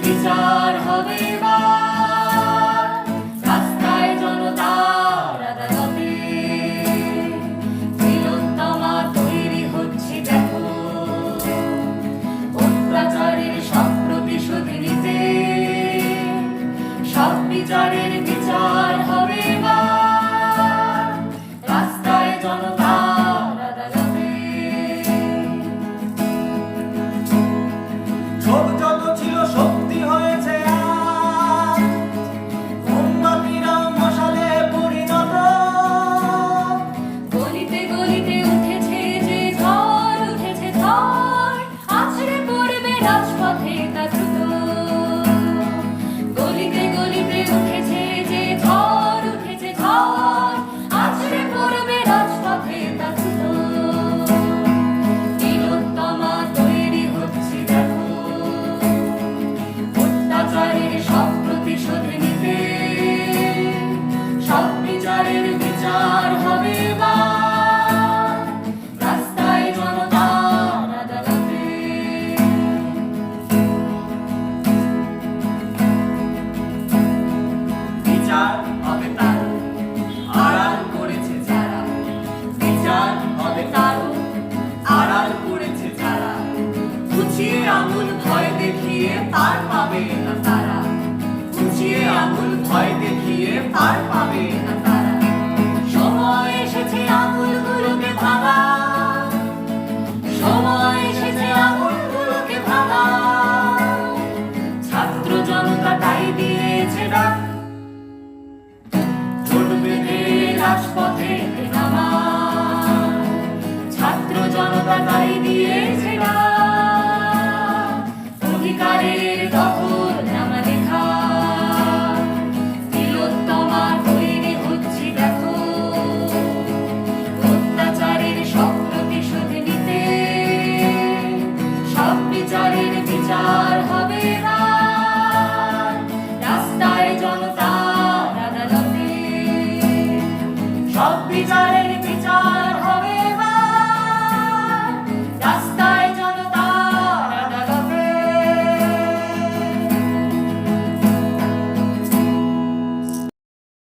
বিচার হবে এবার রাস্তায় জনতার আদালতে। তিলোত্তমা তৈরি হচ্ছে দেখো অত্যাচারের সব প্রতিশোধ নিতে। সব বিচারের বিচার হবে এবার রাস্তায় জনতার আদালতে। ছোট যত ছিল শক্তি হয়েছে আজ, মোমবাতিরাও মশালে পরিণত। গলিতে গলিতে উঠেছে যে ঝড়, উঠেছে ঝড়, আছড়ে পড়বে রাজপথে তা দ্রুত। গলিতে গলিতে উঠেছে যে ঝড়, উঠেছে ঝড়, আছড়ে পড়বে রাজপথে তা দ্রুত। তিলোত্তমা তৈরি হচ্ছে দেখো অত্যাচারের সব প্রতিশোধ নিতে। সব বিচারের বিচার হবে এবার রাস্তায় জনতার আদালতে। বিচার হবে তার আড়াল করেছে যারা, বিচার হবে তার আড়াল করেছে যারা। উঁচিয়ে আঙুল ভয় দেখিয়ে পার পাবে না তারা। উঁচিয়ে আঙুল ভয় দেখিয়ে পার পাবে না তারা। সময় এসেছে আঙুলগুলোকে ভাঙা, সময় এসেছে আঙুলগুলোকে ভাঙা। ছাত্র জনতা তাই দিয়েছে ডাক, জোট বেঁধে রাজপথে নামা। ছাত্র জনতা তাই দিয়েছে ডাক, অধিকারের দখল নামা লেখা। তিলোত্তমা তৈরি হচ্ছে দেখো অত্যাচারের সব প্রতিশোধ নিতে। সব বিচারের বিচার হবে এবার রাস্তায় জনতার আদালতে। সব বিচারের বিচার